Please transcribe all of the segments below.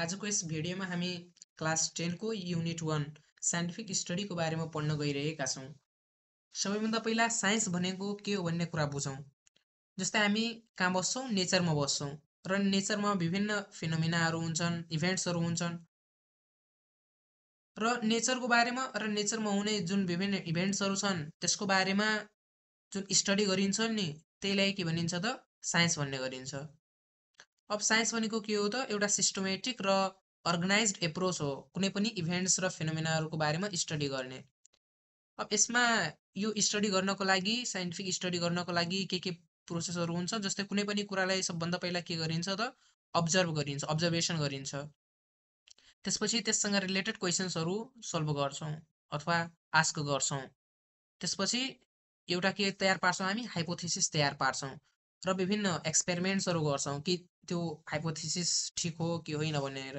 आजको यस भिडियोमा हामी क्लास 10 को युनिट 1 साइन्टिफिक स्टडीको बारेमा पढ्न गइरहेका छौँ। सबैभन्दा पहिला साइन्स भनेको के हो भन्ने कुरा बुझौँ। जस्तै हामी कहाँ बस्छौँ? नेचरमा बस्छौँ र नेचरमा विभिन्न फिनोमिनाहरू हुन्छन्, इभेन्ट्सहरू हुन्छन् र नेचरको बारेमा र नेचरमा हुने जुन विभिन्न इभेन्ट्सहरू छन् त्यसको बारेमा जुन स्टडी गरिन्छ नि त्यहीलाई के भनिन्छ त? साइन्स भन्ने गरिन्छ। अब साइन्स भनेको के हो त? एउटा सिस्टमेटिक र अर्गनाइज्ड एप्रोच हो कुनै पनि इभेन्ट्स र फिनोमिनाहरूको बारेमा स्टडी गर्ने। अब यसमा यो स्टडी गर्नको लागि साइन्टिफिक स्टडी गर्नको लागि के प्रोसेसहरू हुन्छ जस्तै कुनै पनि कुरालाई सबभन्दा पहिला के गरिन्छ त? अब्जर्भ गरिन्छ, अब्जर्भेसन गरिन्छ। त्यसपछि त्यससँग रिलेटेड क्वेसन्सहरू सल्भ गर्छौँ अथवा आस्क गर्छौँ। त्यसपछि एउटा के तयार पार्छौँ हामी? हाइपोथेसिस तयार पार्छौँ र विभिन्न एक्सपेरिमेन्ट्सहरू गर्छौँ कि त्यो हाइपोथेसिस ठिक हो कि होइन भनेर।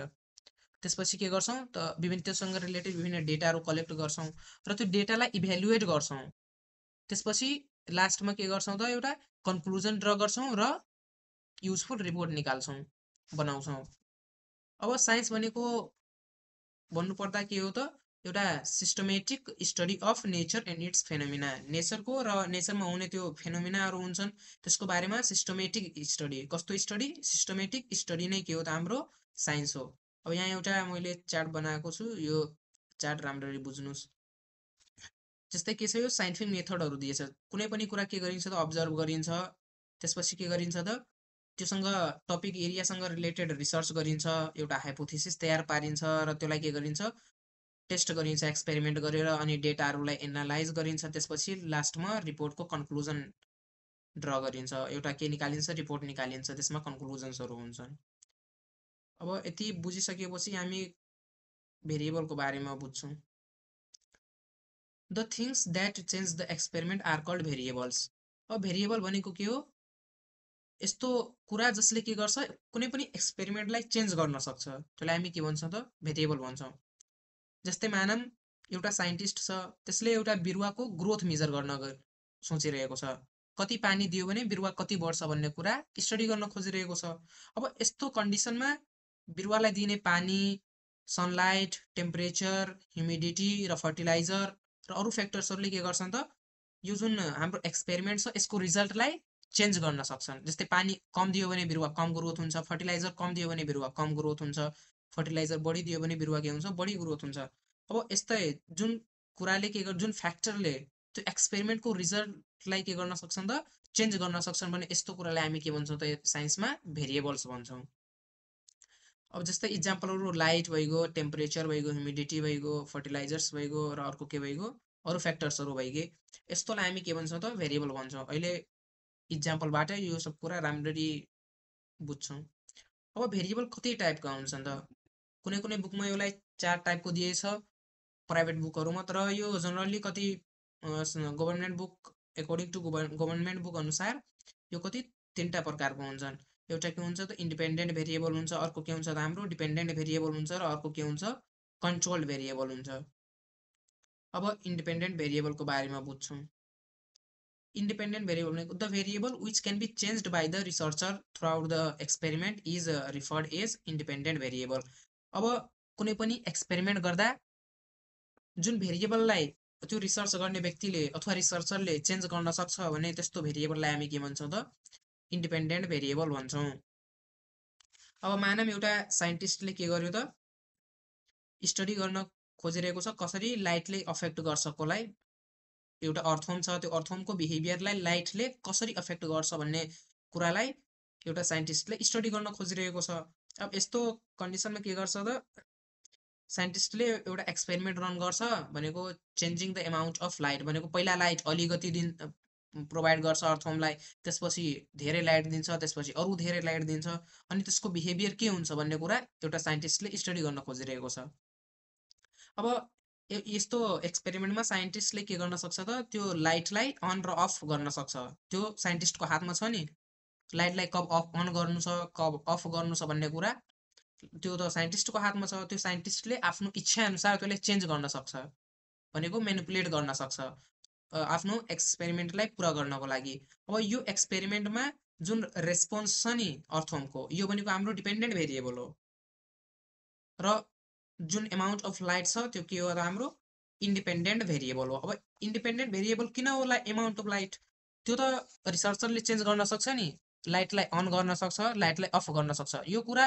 त्यसपछि के गर्छौँ त? विभिन्न त्योसँग रिलेटेड विभिन्न डेटाहरू कलेक्ट गर्छौँ र त्यो डेटालाई इभ्यालुएट गर्छौँ। त्यसपछि लास्टमा के गर्छौँ त? एउटा कन्क्लुजन ड्र गर्छौँ र युजफुल रिपोर्ट निकाल्छौँ, बनाउँछौँ। अब साइन्स भनेको भन्नुपर्दा के हो त? एउटा systematic study of nature and it's phenomena. नेचरको र नेचरमा हुने त्यो फेनोमिनाहरू हुन्छन् त्यसको बारेमा सिस्टमेटिक स्टडी। कस्तो स्टडी? सिस्टमेटिक स्टडी नै के हो त? हाम्रो साइन्स हो। अब यहाँ एउटा मैले चार्ट बनाएको छु, यो चार्ट राम्ररी बुझ्नुहोस्। जस्तै के छ? यो साइन्टिफिक मेथडहरू दिएछ। कुनै पनि कुरा के गरिन्छ त? अब्जर्भ गरिन्छ। त्यसपछि के गरिन्छ त? त्योसँग टपिक एरियासँग रिलेटेड रिसर्च गरिन्छ, एउटा हाइपोथेसिस तयार पारिन्छ र त्यसलाई के गरिन्छ? टेस्ट गरिन्छ एक्सपेरिमेन्ट गरेर अनि डेटाहरूलाई एनालाइज गरिन्छ। त्यसपछि लास्टमा रिपोर्टको कन्क्लुजन ड्र गरिन्छ। एउटा के निकालिन्छ? रिपोर्ट निकालिन्छ, त्यसमा कन्क्लुजन्सहरू हुन्छन्। अब यति बुझिसकेपछि हामी भेरिएबलको बारेमा बुझ्छौँ। The things that change the experiment are called variables. अब भेरिएबल भनेको के हो? यस्तो कुरा जसले के गर्छ? कुनै पनि एक्सपेरिमेन्टलाई चेन्ज गर्न सक्छ, त्यसलाई हामी के भन्छौँ त? भेरिएबल भन्छौँ। जस्तै मानौँ एउटा साइन्टिस्ट छ, त्यसले एउटा बिरुवाको ग्रोथ मेजर गर्न सोचिरहेको छ। कति पानी दियो भने बिरुवा कति बढ्छ भन्ने कुरा स्टडी गर्न खोजिरहेको छ। अब यस्तो कन्डिसनमा बिरुवालाई दिने पानी, सनलाइट, टेम्परेचर, ह्युमिडिटी र फर्टिलाइजर र अरू फ्याक्टर्सहरूले के गर्छन् त? यो जुन हाम्रो एक्सपेरिमेन्ट छ यसको रिजल्टलाई चेन्ज गर्न सक्छन्। जस्तै पानी कम दियो भने बिरुवा कम ग्रोथ हुन्छ, फर्टिलाइजर कम दियो भने बिरुवा कम ग्रोथ हुन्छ, फर्टिलाइजर बढी दियो भने बिरुवा के हुन्छ? बढी ग्रोथ हुन्छ। अब यस्तै जुन कुराले के गर्छ, जुन फ्याक्टरले त्यो एक्सपेरिमेन्टको रिजल्टलाई के गर्न सक्छन् त? चेन्ज गर्न सक्छन् भने यस्तो कुरालाई हामी के भन्छौँ त? साइन्समा भेरिएबल्स भन्छौँ। अब जस्तै इक्जाम्पलहरू लाइट भइगयो, टेम्परेचर भइगयो, ह्युमिडिटी भइगयो, फर्टिलाइजर्स भइगयो र अर्को के भइगयो? अरू फ्याक्टर्सहरू भइगए। यस्तोलाई हामी के भन्छौँ त? भेरिएबल भन्छौँ। अहिले इक्जाम्पलबाट यो सब कुरा राम्ररी बुझ्छौँ। अब भेरिएबल कति टाइपका हुन्छन् त? कुनै कुनै बुकमा यसलाई 4 टाइपको दिएछ प्राइभेट बुकहरूमा, तर यो जनरली कति government book according to government book अनुसार यो कति 3टा प्रकारको हुन्छन्। एउटा के हुन्छ त? इन्डिपेन्डेन्ट भेरिएबल हुन्छ, अर्को के हुन्छ त? हाम्रो डिपेन्डेन्ट भेरिएबल हुन्छ र अर्को के हुन्छ? कन्ट्रोल्ड भेरिएबल हुन्छ। अब इन्डिपेन्डेन्ट भेरिएबलको बारेमा बुझ्छौँ। इन्डिपेन्डेन्ट भेरिएबल भनेको the variable which can be changed by the researcher throughout the experiment is referred as independent variable. अब कुनै पनि एक्सपेरिमेन्ट गर्दा जुन भेरिएबललाई त्यो रिसर्च गर्ने व्यक्तिले अथवा रिसर्चरले चेन्ज गर्न सक्छ भने त्यस्तो भेरिएबललाई हामी के भन्छौँ त? इन्डिपेन्डेन्ट भेरिएबल भन्छौँ। अब मानौँ एउटा साइन्टिस्टले के गर्यो त? स्टडी गर्न खोजिरहेको छ कसरी लाइटले अफेक्ट गर्छ कसलाई? एउटा अर्थवर्म छ, त्यो अर्थवर्मको बिहेभियरलाई लाइटले कसरी अफेक्ट गर्छ भन्ने कुरालाई एउटा साइन्टिस्टले स्टडी गर्न खोजिरहेको छ। अब यस्तो कन्डिसनमा के गर्छ त? साइन्टिस्टले एउटा एक्सपेरिमेन्ट रन गर्छ भनेको changing the amount of light भनेको पहिला लाइट अलिकति प्रोभाइड गर्छ अर्थवर्मलाई, त्यसपछि धेरै लाइट दिन्छ, त्यसपछि अरू धेरै लाइट दिन्छ अनि त्यसको बिहेभियर के हुन्छ भन्ने कुरा एउटा साइन्टिस्टले स्टडी गर्न खोजिरहेको छ। अब यस्तो एक्सपेरिमेन्टमा साइन्टिस्टले के गर्न सक्छ त? त्यो लाइटलाई अन र अफ गर्न सक्छ। त्यो साइन्टिस्टको हातमा छ नि, लाइटलाई कब अन गर्नु छ, कब अफ गर्नु छ भन्ने कुरा त्यो त साइन्टिस्टको हातमा छ। त्यो साइन्टिस्टले आफ्नो इच्छा अनुसार त्यसलाई चेन्ज गर्न सक्छ, भनेको मेनिपुलेट गर्न सक्छ आफ्नो एक्सपेरिमेन्टलाई पुरा गर्नको लागि। अब यो एक्सपेरिमेन्टमा जुन रेस्पोन्स छ नि अर्थवर्मको, यो भनेको हाम्रो डिपेन्डेन्ट भेरिएबल हो। र जुन एमाउन्ट अफ लाइट छ त्यो के हो त हाम्रो इन्डिपेन्डेन्ट भेरिएबल हो। अब इन्डिपेन्डेन्ट भेरिएबल किन होला एमाउन्ट अफ लाइट, त्यो त रिसर्चरले चेन्ज गर्न सक्छ नि, लाइटलाई अन गर्न सक्छ, लाइटलाई अफ गर्न सक्छ। यो कुरा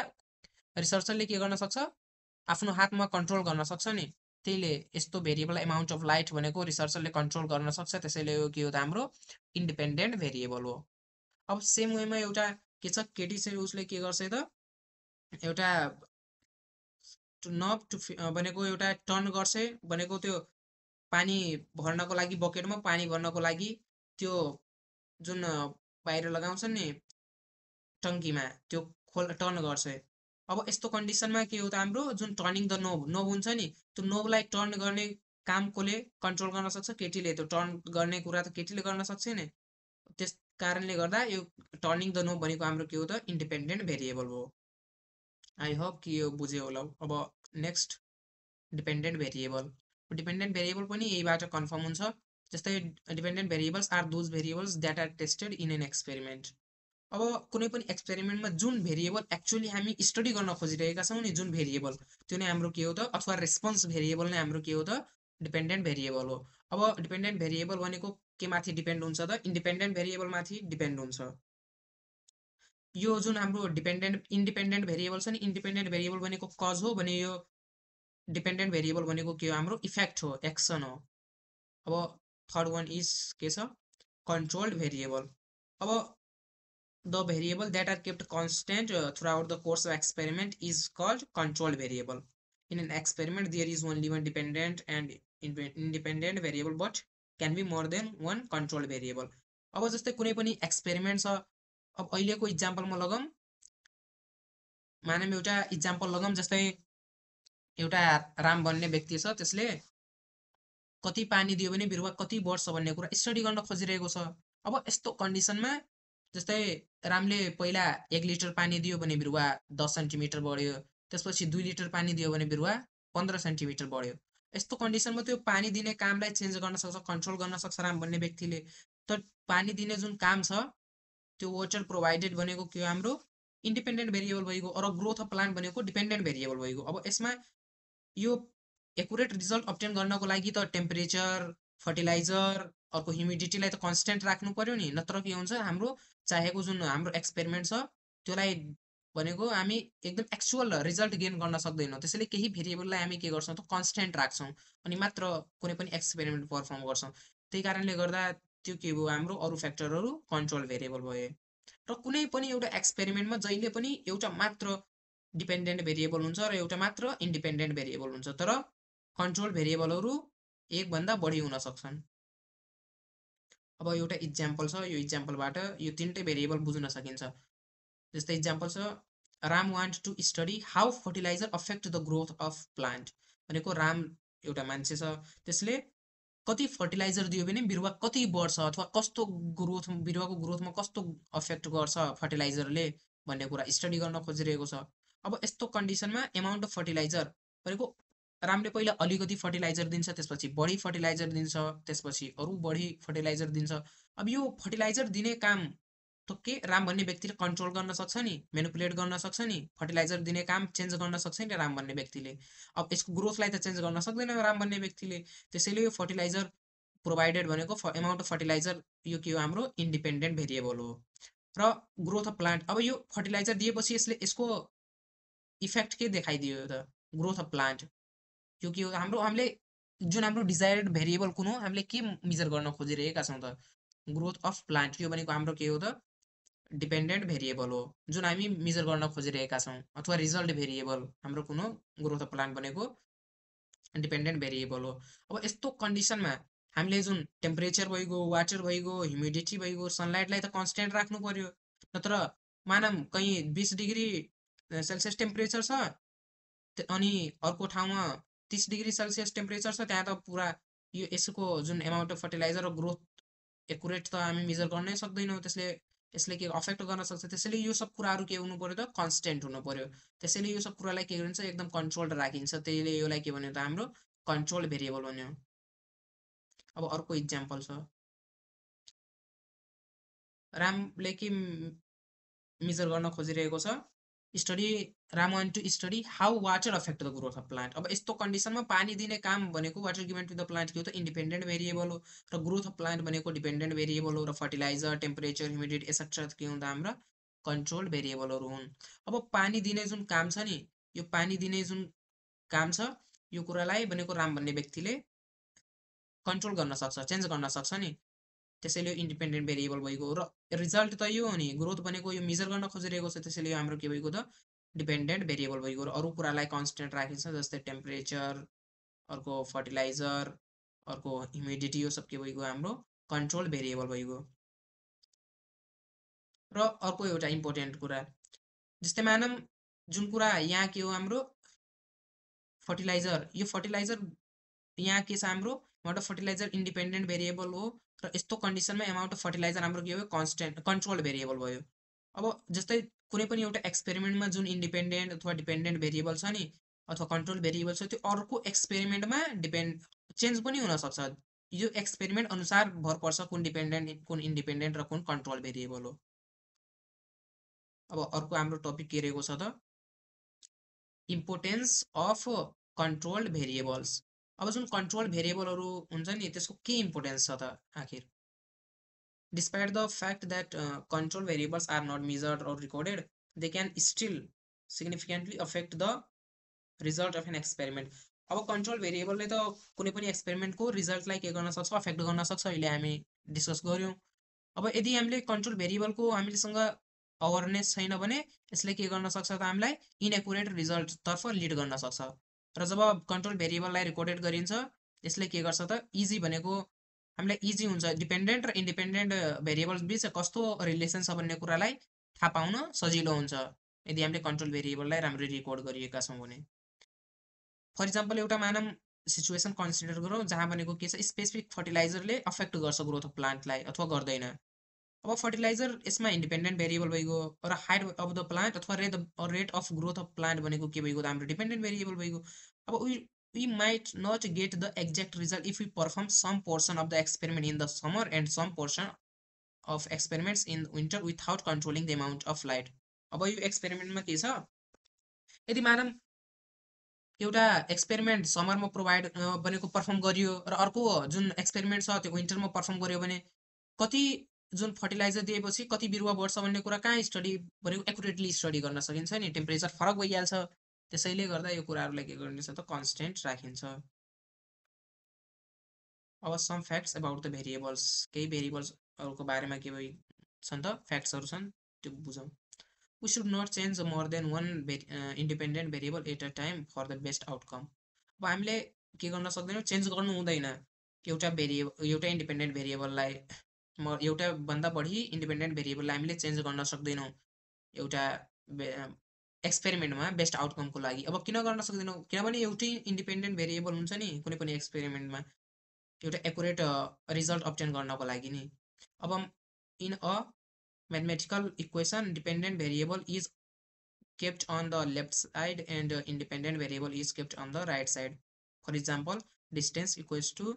रिसर्चरले के गर्न सक्छ, आफ्नो हातमा कन्ट्रोल गर्न सक्छ नि। त्यहीले यस्तो भेरिएबल एमाउन्ट अफ लाइट भनेको रिसर्चरले कन्ट्रोल गर्न सक्छ, त्यसैले यो के हो त हाम्रो इन्डिपेन्डेन्ट भेरिएबल हो। अब सेम वेमा एउटा के छ, केटी चाहिँ उसले के गर्छ त, एउटा नब टु भनेको एउटा टर्न गर्छ भनेको त्यो पानी भर्नको लागि, बकेटमा पानी भर्नको लागि त्यो जुन बाहिर लगाउँछ नि टङ्कीमा, त्यो टर्न गर्छ। अब यस्तो कन्डिसनमा के हो त हाम्रो जुन टर्निङ द नोब नोब हुन्छ नि, त्यो नोबलाई टर्न गर्ने काम कसले कन्ट्रोल गर्न सक्छ, केटीले। त्यो टर्न गर्ने कुरा त केटीले गर्न सक्छ नि। त्यस कारणले गर्दा यो टर्निङ द नोब भनेको हाम्रो के हो त इन्डिपेन्डेन्ट भेरिएबल हो। आई होप कि यो बुझ्यो होला। अब next dependent variable. Dependent variable पनि यहीबाट कन्फर्म हुन्छ। जस्तै dependent variables are those variables that are tested in an experiment. अब कुनै पनि एक्सपेरिमेन्टमा जुन भेरिएबल एक्चुअली हामी स्टडी गर्न खोजिरहेका छौँ नि, जुन भेरिएबल, त्यो नै हाम्रो के हो त, अथवा रेस्पोन्स भेरिएबल नै हाम्रो के हो त डिपेन्डेन्ट भेरिएबल हो। अब डिपेन्डेन्ट भेरिएबल भनेको के माथि डिपेन्ड हुन्छ त, इन्डिपेन्डेन्ट भेरिएबल माथि डिपेन्ड हुन्छ। यो जुन हाम्रो इन्डिपेन्डेन्ट भेरिएबल छ नि, इन्डिपेन्डेन्ट भेरिएबल भनेको कज हो भने यो डिपेन्डेन्ट भेरिएबल भनेको के हो हाम्रो इफेक्ट हो, एक्सन हो। अब थर्ड वान इज के छ, कन्ट्रोल्ड भेरिएबल। अब the variable that are kept constant throughout the course of experiment is called controlled variable. In an experiment there is only one dependent and independent variable but can be more than one controlled variable. अब जस्तै कुनै पनि experiment छ, अब अहिलेको इक्जाम्पलमा लगौँ, मानौँ एउटा example लगौँ, जस्तै एउटा राम भन्ने व्यक्ति छ, त्यसले कति पानी दियो भने बिरुवा कति बढ्छ भन्ने कुरा स्टडी गर्न खोजिरहेको छ। अब यस्तो कन्डिसनमा जस्तै रामले पहिला 1 लिटर पानी दियो भने बिरुवा 10 सेन्टिमिटर बढ्यो, त्यसपछि 2 लिटर पानी दियो भने बिरुवा 15 सेन्टिमिटर बढ्यो। यस्तो कन्डिसनमा त्यो पानी दिने कामलाई चेन्ज गर्न सक्छ, कन्ट्रोल गर्न सक्छ राम भन्ने व्यक्तिले। त पानी दिने जुन काम छ त्यो वाटर प्रोभाइडेड भनेको के हो हाम्रो इन्डिपेन्डेन्ट भेरिएबल भइगयो, र ग्रोथ अफ प्लान्ट भनेको डिपेन्डेन्ट भेरिएबल भइगयो। अब यसमा यो एकुरेट रिजल्ट अब्टेन गर्नको लागि त टेम्परेचर, फर्टिलाइजर, अर्को ह्युमिडिटीलाई त कन्सटेन्ट राख्नु पर्यो नि, नत्र के हुन्छ हाम्रो चाहेको जुन हाम्रो एक्सपेरिमेन्ट छ त्योलाई भनेको हामी एकदम एक्चुअल रिजल्ट गेन गर्न सक्दैनौँ। त्यसैले केही भेरिएबललाई हामी के गर्छौँ त कन्सटेन्ट राख्छौँ, अनि मात्र कुनै पनि एक्सपेरिमेन्ट पर्फर्म गर्छौँ। त्यही कारणले गर्दा त्यो के भयो हाम्रो अरू फ्याक्टरहरू कन्ट्रोल भेरिएबल भए। र कुनै पनि एउटा एक्सपेरिमेन्टमा जहिले पनि एउटा मात्र डिपेन्डेन्ट भेरिएबल हुन्छ र एउटा मात्र इन्डिपेन्डेन्ट भेरिएबल हुन्छ, तर कन्ट्रोल भेरिएबलहरू एकभन्दा बढी हुन सक्छन्। अब एउटा इक्जाम्पल छ, यो इक्जाम्पलबाट यो तिनटै भेरिएबल बुझ्न सकिन्छ। जस्तै इक्जाम्पल छ, Ram want to study how fertiliser affect the growth of plant. भनेको राम एउटा मान्छे छ, त्यसले कति फर्टिलाइजर दियो भने बिरुवा कति बढ्छ, अथवा कस्तो ग्रोथ, बिरुवाको ग्रोथमा कस्तो अफेक्ट गर्छ फर्टिलाइजरले भन्ने कुरा स्टडी गर्न खोजिरहेको छ। अब यस्तो कन्डिसनमा एमाउन्ट अफ फर्टिलाइजर भनेको रामले पहिला अलिकति फर्टिलाइजर दिन्छ, त्यसपछि बढी फर्टिलाइजर दिन्छ, त्यसपछि अरू बढी फर्टिलाइजर दिन्छ। अब यो फर्टिलाइजर दिने काम त के राम भन्ने व्यक्तिले कन्ट्रोल गर्न सक्छ नि, मेनिपुलेट गर्न सक्छ नि, फर्टिलाइजर दिने काम चेन्ज गर्न सक्छ नि राम भन्ने व्यक्तिले। अब यसको ग्रोथलाई त चेन्ज गर्न सक्दैन राम भन्ने व्यक्तिले। त्यसैले यो फर्टिलाइजर प्रोभाइडेड भनेको एमाउन्ट अफ फर्टिलाइजर यो के हो हाम्रो इन्डिपेन्डेन्ट भेरिएबल हो। र ग्रोथ अफ प्लान्ट, अब यो फर्टिलाइजर दिएपछि यसको इफेक्ट के देखाइदियो त, ग्रोथ अफ प्लान्ट। यो के हो हाम्रो, हामीले जुन हाम्रो डिजायर्ड भेरिएबल कुन हो, हामीले के मेजर गर्न खोजिरहेका छौँ त, ग्रोथ अफ प्लान्ट। यो भनेको हाम्रो के हो त डिपेन्डेन्ट भेरिएबल हो, जुन हामी मेजर गर्न खोजिरहेका छौँ, अथवा रिजल्ट भेरिएबल हाम्रो कुन हो, ग्रोथ अफ प्लान्ट भनेको डिपेन्डेन्ट भेरिएबल हो। अब यस्तो कन्डिसनमा हामीले जुन टेम्परेचर भइगयो, वाटर भइगयो, ह्युमिडिटी भइगयो, सनलाइटलाई त कन्सटेन्ट राख्नु पर्यो। नत्र मानौँ कहीँ 20 डिग्री सेल्सियस टेम्परेचर छ अनि अर्को ठाउँमा 30 डिग्री सेल्सियस टेम्परेचर छ, त्यहाँ त पुरा यो यसको जुन एमाउन्ट अफ फर्टिलाइजर र ग्रोथ एकुरेट त हामी मेजर गर्नै सक्दैनौँ, यसले के अफेक्ट गर्न सक्छ। त्यसैले यो सब कुराहरू के हुनु पर्यो त कन्सटेन्ट हुनु पर्यो। त्यसैले यो सब कुरालाई के गरिन्छ एकदम कन्ट्रोल्ड राखिन्छ, त्यसले यसलाई के भन्यो त हाम्रो कन्ट्रोल भेरिएबल भन्यो। अब अर्को इक्जाम्पल छ, रामले के मेजर गर्न खोजिरहेको छ, study Ram want to study how water affect the growth of plant. अब यस्तो कन्डिसनमा पानी दिने काम भनेको water given to the plant के हो त इन्डिपेन्डेन्ट भेरिएबल हो, र ग्रोथ अफ प्लान्ट भनेको डिपेन्डेन्ट भेरिएबल हो, र फर्टिलाइजर टेम्परेचर ह्युमिडिटी एक्सेट्रा के हुँदा हाम्रा कन्ट्रोल भेरिएबलहरू हुन्। अब पानी दिने जुन काम छ नि, यो पानी दिने जुन काम छ यो कुरालाई भनेको राम भन्ने व्यक्तिले कन्ट्रोल गर्न सक्छ, चेन्ज गर्न सक्छ नि, त्यसैले यो इन्डिपेन्डेन्ट भेरिएबल भइगयो। र रिजल्ट त यो हो नि, ग्रोथ भनेको यो मेजर गर्न खोजिरहेको छ, त्यसैले यो हाम्रो के भइगयो त डिपेन्डेन्ट भेरिएबल भइगयो। र अरू कुरालाई कन्सटेन्ट राखिन्छ, जस्तै टेम्परेचर, अर्को फर्टिलाइजर, अर्को ह्युमिडिटी, यो सब के भइगयो हाम्रो कन्ट्रोल भेरिएबल भइगयो। र अर्को एउटा इम्पोर्टेन्ट कुरा, जस्तै मानौँ जुन कुरा यहाँ के हो हाम्रो फर्टिलाइजर, यो फर्टिलाइजर यहाँ के छ हाम्रो amount of fertiliser independent variable हो, र यस्तो कन्डिसनमा अमाउन्ट अफ फर्टिलाइजर हाम्रो के भयो कन्सटेन्ट कन्ट्रोल भेरिएबल भयो। अब जस्तै कुनै पनि एउटा एक्सपेरिमेन्टमा जुन इन्डिपेन्डेन्ट अथवा डिपेन्डेन्ट भेरिएबल छ नि, अथवा कन्ट्रोल भेरिएबल छ, त्यो अर्को एक्सपेरिमेन्टमा चेन्ज पनि हुनसक्छ। यो एक्सपेरिमेन्ट अनुसार भर पर्छ कुन डिपेन्डेन्ट कुन इन्डिपेन्डेन्ट र कुन कन्ट्रोल भेरिएबल हो। अब अर्को हाम्रो टपिक के रहेको छ त इम्पोर्टेन्स अफ कन्ट्रोल्ड भेरिएबल्स। अब जुन कन्ट्रोल भेरिएबलहरू हुन्छ नि त्यसको के इम्पोर्टेन्स छ त आखिर। Despite the fact that control variables are not measured or recorded, they can still significantly affect the result of an experiment। अब कन्ट्रोल भेरिएबलले त कुनै पनि एक्सपेरिमेन्टको रिजल्टलाई के गर्न सक्छ, अफेक्ट गर्न सक्छ, अहिले हामी डिस्कस गऱ्यौँ। अब यदि हामीले कन्ट्रोल भेरिएबलको हामीसँग अवेरनेस छैन भने यसले के गर्न सक्छ त हामीलाई इनएकुरेट रिजल्टतर्फ लिड गर्न सक्छ। र जब कन्ट्रोल भेरिएबललाई रेकर्डेड गरिन्छ यसले के गर्छ त इजी भनेको हामीलाई इजी हुन्छ, डिपेन्डेन्ट र इन्डिपेन्डेन्ट भेरिएबल्स बिच कस्तो रिलेसन छ भन्ने कुरालाई थाहा पाउन सजिलो हुन्छ यदि हामीले कन्ट्रोल भेरिएबललाई राम्ररी रेकर्ड गरिएका छौँ भने। फर इक्जाम्पल एउटा मानौँ सिचुएसन कन्सिडर गरौँ जहाँ भनेको के छ स्पेसिफिक फर्टिलाइजरले अफेक्ट गर्छ ग्रोथ अफ प्लान्टलाई अथवा गर्दैन। अब फर्टिलाइजर यसमा इन्डिपेन्डेन्ट भेरिएबल भइगयो, र हाइट अफ द प्लान्ट अथवा rate of growth of plant भनेको के भइगयो त हाम्रो डिपेन्डेन्ट भेरिएबल भइगयो। अब we might not get the exact result if we perform some portion of the experiment in the summer and some portion of experiments in winter without controlling the amount of light। अब यो एक्सपेरिमेन्टमा के छ, यदि मानौँ एउटा experiment समरमा provide भनेको perform गरियो र अर्को जुन एक्सपेरिमेन्ट छ त्यो विन्टरमा पर्फर्म गर्यो भने कति जुन फर्टिलाइजर दिएपछि कति बिरुवा बढ्छ भन्ने कुरा कहाँ स्टडी भनेको एकुरेटली स्टडी गर्न सकिन्छ नि, टेम्परेचर फरक भइहाल्छ। त्यसैले गर्दा यो कुराहरूलाई के गरिन्छ त कन्सटेन्ट राखिन्छ। अब some facts about the variables, केही भेरिएबल्सहरूको बारेमा के छन् त फ्याक्ट्सहरू छन् त्यो बुझौँ। We should not change more than one independent variable at a time for the best outcome। अब हामीले के गर्न सक्दैनौँ, चेन्ज गर्नु हुँदैन एउटा इन्डिपेन्डेन्ट भेरिएबललाई, एउटा भन्दा बढी इन्डिपेन्डेन्ट भेरिएबललाई हामीले चेन्ज गर्न सक्दैनौँ एउटा एक्सपेरिमेन्टमा बेस्ट आउटकमको लागि। अब किन गर्न सक्दैनौँ, किनभने एउटै इन्डिपेन्डेन्ट भेरिएबल हुन्छ नि कुनै पनि एक्सपेरिमेन्टमा एउटा एकुरेट रिजल्ट अब्टेन गर्नको लागि नि। अब in a mathematical equation dependent variable is kept on the left side and independent variable is kept on the right side। for example distance equals to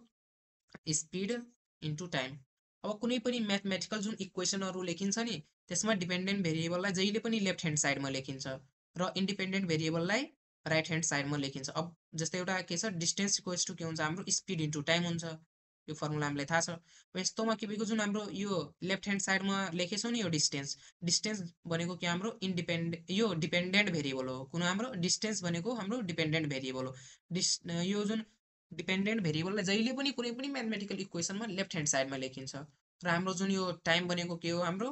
speed into time। अब कुनै पनि mathematical जुन इक्वेसनहरू लेखिन्छ नि त्यसमा डिपेन्डेन्ट भेरिएबललाई जहिले पनि left hand साइडमा लेखिन्छ र इन्डिपेन्डेन्ट भेरिएबललाई राइट ह्यान्ड साइडमा लेखिन्छ। अब जस्तै एउटा के छ डिस्टेन्स इक्वल्स टु के हुन्छ हाम्रो स्पिड इन्टु टाइम हुन्छ, यो फर्मुला हामीलाई थाहा छ। यस्तोमा के भएको जुन हाम्रो यो लेफ्ट ह्यान्ड साइडमा लेखेछौँ नि यो डिस्टेन्स भनेको के हाम्रो यो डिपेन्डेन्ट भेरिएबल हो, कुन हाम्रो डिस्टेन्स भनेको हाम्रो डिपेन्डेन्ट भेरिएबल हो। यो जुन डिपेन्डेन्ट भेरिएबललाई जहिले पनि कुनै पनि म्याथमेटिकल इक्वेसनमा लेफ्ट ह्यान्ड साइडमा लेखिन्छ, र हाम्रो जुन यो टाइम भनेको के हो हाम्रो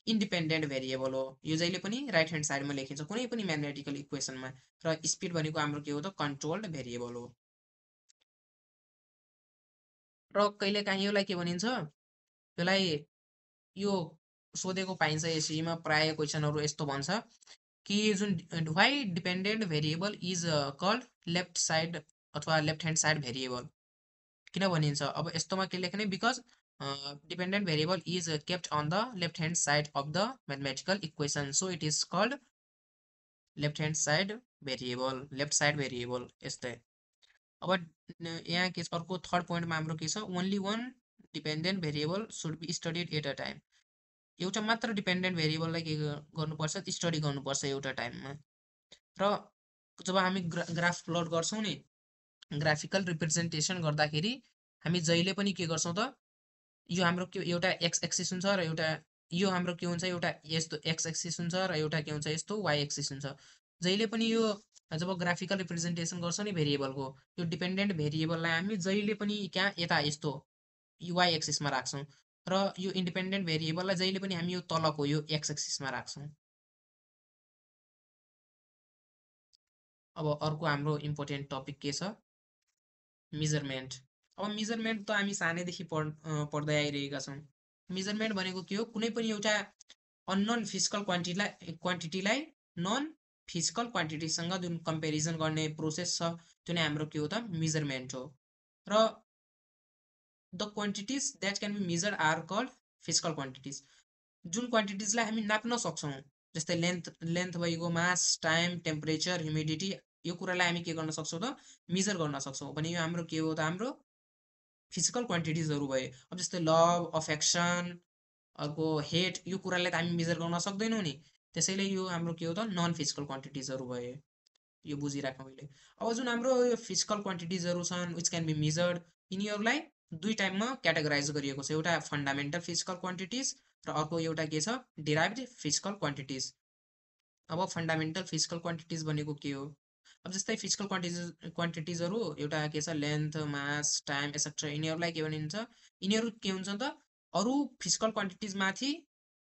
इन्डिपेन्डेन्ट भेरिएबल हो, यो जहिले पनि राइट ह्यान्ड साइडमा लेखिन्छ कुनै पनि म्याथमेटिकल इक्वेसनमा। र स्पिड भनेको हाम्रो के हो त कन्ट्रोल्ड भेरिएबल हो। र कहिलेकाहीँ यसलाई के भनिन्छ, यसलाई यो सोधेको पाइन्छ एसईमा प्राय क्वेसनहरू यस्तो भन्छ कि जुन why dependent variable is called left side अथवा लेफ्ट ह्यान्ड साइड भेरिएबल किन भनिन्छ। अब यस्तोमा के लेख्ने, because dependent variable is kept on the left hand side of the mathematical equation so it is called left hand side variable, left side variable यस्तै। अब यहाँ के अर्को थर्ड पोइन्टमा हाम्रो के छ, only one dependent variable should be studied at a time. एउटा मात्र डिपेन्डेन्ट भेरिएबललाई के गर्नुपर्छ, स्टडी गर्नुपर्छ एउटा टाइममा। र जब हामी ग्राफ प्लट गर्छौँ नि, ग्राफिकल रिप्रेजेन्टेसन गर्दाखेरि हामी जहिले पनि के गर्छौँ त, यो हाम्रो के एउटा एक्स एक्सिस हुन्छ र एउटा यो हाम्रो के हुन्छ, एउटा यस्तो एक्स एक्सिस हुन्छ र एउटा के हुन्छ यस्तो वाइ एक्सिस हुन्छ। जहिले पनि यो जब ग्राफिकल रिप्रेजेन्टेसन गर्छौँ नि भेरिएबलको, यो डिपेन्डेन्ट भेरिएबललाई हामी जहिले पनि कहाँ यता यस्तो वाइ एक्सिसमा राख्छौँ र यो इन्डिपेन्डेन्ट भेरिएबललाई जहिले पनि हामी यो तलको यो एक्स एक्सिसमा राख्छौँ। अब अर्को हाम्रो इम्पोर्टेन्ट टपिक के छ, मेजरमेन्ट। अब मेजरमेन्ट त हामी सानैदेखि पढ्दै आइरहेका छौँ। मेजरमेन्ट भनेको के हो, कुनै पनि एउटा अननोन फिजिकल क्वान्टिटीलाई नन फिजिकल क्वान्टिटीसँग जुन कम्पेरिजन गर्ने प्रोसेस छ त्यो नै हाम्रो के हो त, मेजरमेन्ट हो। र the quantities that can be measured are called physical quantities. जुन क्वान्टिटिजलाई हामी नाप्न सक्छौँ, जस्तै लेन्थ भइगयो, मास, टाइम, टेम्परेचर, ह्युमिडिटी, यो कुरालाई हामी के गर्न सक्छौँ त, मेजर गर्न सक्छौँ भने यो हाम्रो के हो त, हाम्रो फिजिकल क्वान्टिटिजहरू भए। अब जस्तै लभ, अफेक्सन, अर्को हेट, यो कुरालाई त हामी मेजर गर्न सक्दैनौँ नि, त्यसैले यो हाम्रो के हो त, नन फिजिकल क्वान्टिटिजहरू भए। यो बुझिराख्नु मैले। अब जुन हाम्रो यो फिजिकल क्वान्टिटिजहरू छन् विच क्यान बी मेजर्ड, यिनीहरूलाई दुई टाइपमा क्याटेगोराइज गरिएको छ, एउटा फन्डामेन्टल फिजिकल क्वान्टिटिज र अर्को एउटा के छ, डिराइभ्ड फिजिकल क्वान्टिटिज। अब फन्डामेन्टल फिजिकल क्वान्टिटिज भनेको के हो, अब जस्तै फिजिकल क्वान्टिटिजहरू एउटा के छ, लेन्थ, मास, टाइम एसेट्रा, यिनीहरूलाई के भनिन्छ, यिनीहरू के हुन्छ त, अरू फिजिकल क्वान्टिटिजमाथि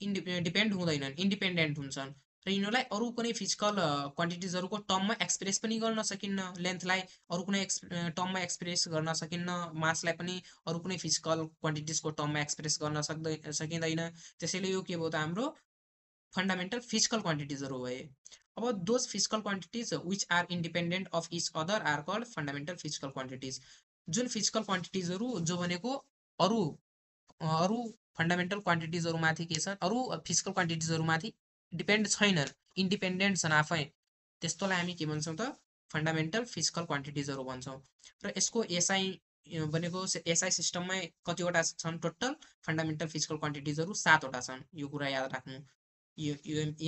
डिपेन्ड हुँदैनन्, इन्डिपेन्डेन्ट हुन्छन् र यिनीहरूलाई अरू कुनै फिजिकल क्वान्टिटिजहरूको टर्ममा एक्सप्रेस पनि गर्न सकिन्न। लेन्थलाई अरू कुनै टर्ममा एक्सप्रेस गर्न सकिन्न, मासलाई पनि अरू कुनै फिजिकल क्वान्टिटिजको टर्ममा एक्सप्रेस गर्न सकिँदैन। त्यसैले यो के भयो त, हाम्रो फन्डामेन्टल फिजिकल क्वान्टिटिजहरू भए। अब those physical quantities which are independent of each other are called fundamental physical quantities. जुन फिजिकल क्वान्टिटिजहरू जो भनेको अरू अरू फन्डामेन्टल क्वान्टिटिजहरूमाथि के छ, अरू फिजिकल क्वान्टिटिजहरूमाथि डिपेन्ड छैनन्, इन्डिपेन्डेन्ट छन् आफै, त्यस्तोलाई हामी के भन्छौँ त, फन्डामेन्टल फिजिकल क्वान्टिटिजहरू भन्छौँ। र यसको एसआई भनेको एसआई सिस्टममै कतिवटा छन् टोटल फन्डामेन्टल फिजिकल क्वान्टिटिजहरू, 7वटा छन्। यो कुरा याद राख्नु, यो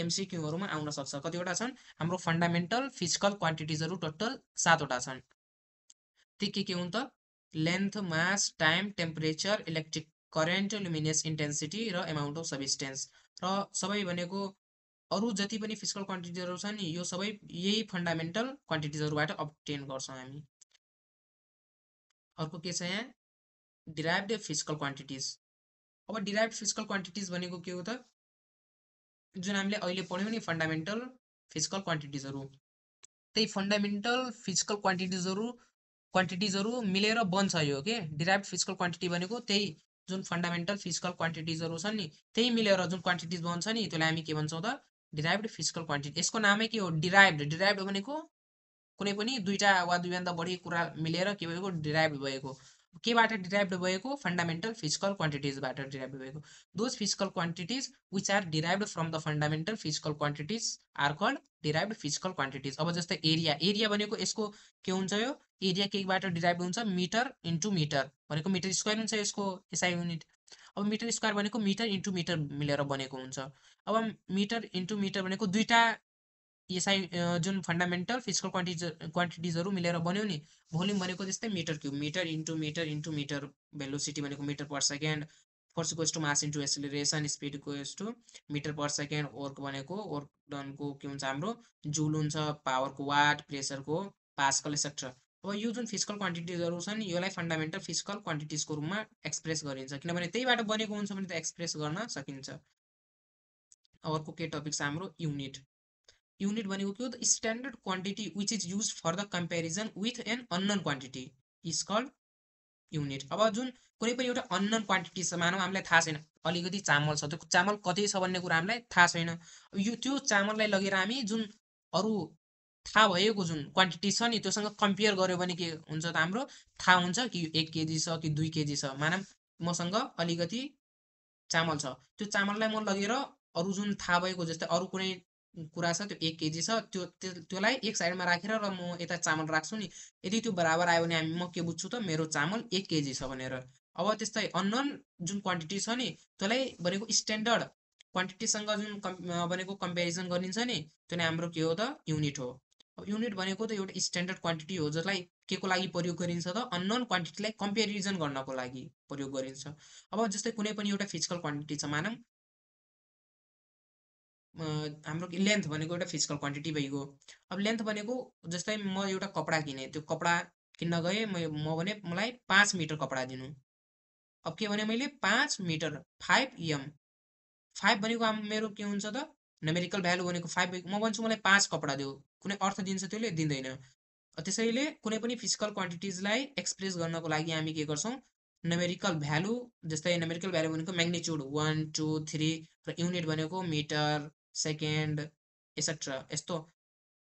एमसिक्यूहरूमा आउन सक्छ। कतिवटा छन् हाम्रो फन्डामेन्टल फिजिकल क्वान्टिटिजहरू, टोटल 7वटा छन्। ती के हुन् त, length, mass, time, temperature, electric current, luminous intensity र एमाउन्ट अफ सबिस्टेन्स। र सबै भनेको अरू जति पनि फिजिकल क्वान्टिटिजहरू छन् नि, यो सबै यही फन्डामेन्टल क्वान्टिटिजहरूबाट अब्टेन गर्छौँ हामी। अर्को के छ यहाँ, डिराइभ्ड फिजिकल क्वान्टिटिज। अब डिराइभ्ड फिजिकल क्वान्टिटिज भनेको के हो त, जुन हामीले अहिले पढ्यौँ नि फन्डामेन्टल फिजिकल क्वान्टिटिजहरू, त्यही फन्डामेन्टल फिजिकल क्वान्टिटिजहरू मिलेर बन्छ यो के डिराइभ्ड फिजिकल क्वान्टिटी भनेको। त्यही जुन फन्डामेन्टल फिजिकल क्वान्टिटिजहरू छन् नि, त्यही मिलेर जुन क्वान्टिटिज बन्छ नि, त्यसलाई हामी के भन्छौँ त, डिराइभ्ड फिजिकल क्वान्टिटी। यसको नामै के हो, डिराइभ्ड। डिराइभ्ड भनेको कुनै पनि दुईटा वा दुईभन्दा बढी कुरा मिलेर के भएको, डिराइभ्ड भएको। केबाट डिराइभ्ड भएको, फन्डामेन्टल फिजिकल क्वान्टिटिजबाट डिराइभ्ड भएको। Those physical quantities which are derived from the fundamental physical quantities are called derived physical quantities. अब जस्तै एरिया, एरिया भनेको यसको के हुन्छ, यो एरिया केबाट डिराइभ्ड हुन्छ, मिटर इन्टु मिटर भनेको मिटर स्क्वायर हुन्छ यसको एसआई युनिट। अब मिटर स्क्वायर भनेको मिटर इन्टु मिटर मिलेर बनेको हुन्छ। अब मिटर इन्टु मिटर भनेको दुईटा एसआई जुन फन्डामेन्टल फिजिकल क्वान्टिटिजहरू मिलेर बन्यो नि। भोल्युम भनेको त्यस्तै metre cube, metre into metre, velocity भनेको metre per second, force equals to mass into acceleration, speed equals to metre per second, work भनेको वर्क डनको के हुन्छ हाम्रो जुल हुन्छ, पावरको वाट, प्रेसरको पास्कल एक्सेट्रा। अब यो जुन फिजिकल क्वान्टिटिजहरू छन् यसलाई फन्डामेन्टल फिजिकल क्वान्टिटिजको रूपमा एक्सप्रेस गरिन्छ, किनभने त्यहीबाट बनेको हुन्छ भने त एक्सप्रेस गर्न सकिन्छ। अर्को के टपिक छ हाम्रो, युनिट। युनिट भनेको के हो त, standard quantity which is use for the comparison with an unknown quantity is called unit. अब जुन कुनै पनि एउटा अननोन क्वान्टिटी छ, मानव हामीलाई थाहा छैन, अलिकति चामल छ, त्यो चामल कति छ भन्ने कुरा हामीलाई थाहा छैन। यो त्यो चामललाई लगेर हामी जुन अरू थाहा भएको जुन क्वान्टिटी छ नि त्योसँग कम्पेयर गर्यो भने के हुन्छ त, हाम्रो थाहा हुन्छ कि 1 केजी छ कि 2 केजी छ। मानव मसँग अलिकति चामल छ, त्यो चामललाई म लगेर अरू जुन थाहा भएको, जस्तै अरू कुनै कुरा छ त्यो 1 केजी छ, त्योलाई एक साइडमा राखेर र म यता चामल राख्छु नि, यदि त्यो बराबर आयो भने म के बुझ्छु त, मेरो चामल 1 केजी छ भनेर। अब त्यस्तै अननोन जुन क्वान्टिटी छ नि त्यसलाई भनेको स्ट्यान्डर्ड क्वान्टिटीसँग जुन भनेको कम्पेरिजन गरिन्छ नि त्यो नै हाम्रो के हो त युनिट हो। अब युनिट भनेको त एउटा स्ट्यान्डर्ड क्वान्टिटी हो जसलाई के को लागि प्रयोग गरिन्छ त अननोन क्वान्टिटीलाई कम्पेरिजन गर्नको लागि प्रयोग गरिन्छ। अब जस्तै कुनै पनि एउटा फिजिकल क्वान्टिटी छ मानौँ हाम्रो लेन्थ भनेको एउटा फिजिकल क्वान्टिटी भइगयो। अब लेन्थ भनेको जस्तै म एउटा कपडा किने, त्यो कपडा किन्न गएँ म भने मलाई 5 मिटर कपडा दिनु। अब के भने मैले 5 मिटर 5 एम 5 भनेको मेरो के हुन्छ त न्युमेरिकल भ्यालु भनेको 5 म भन्छु मलाई 5 कपडा देऊ, कुनै अर्थ दिन्छ त्यसले दिँदैन। त्यसैले कुनै पनि फिजिकल क्वान्टिटिजलाई एक्सप्रेस गर्नको लागि हामी के गर्छौँ न्युमेरिकल भ्यालु, जस्तै न्युमेरिकल भ्यालु भनेको म्याग्निट्युड 1 2 3 र युनिट भनेको मिटर सेकेन्ड एसेट्रा यस्तो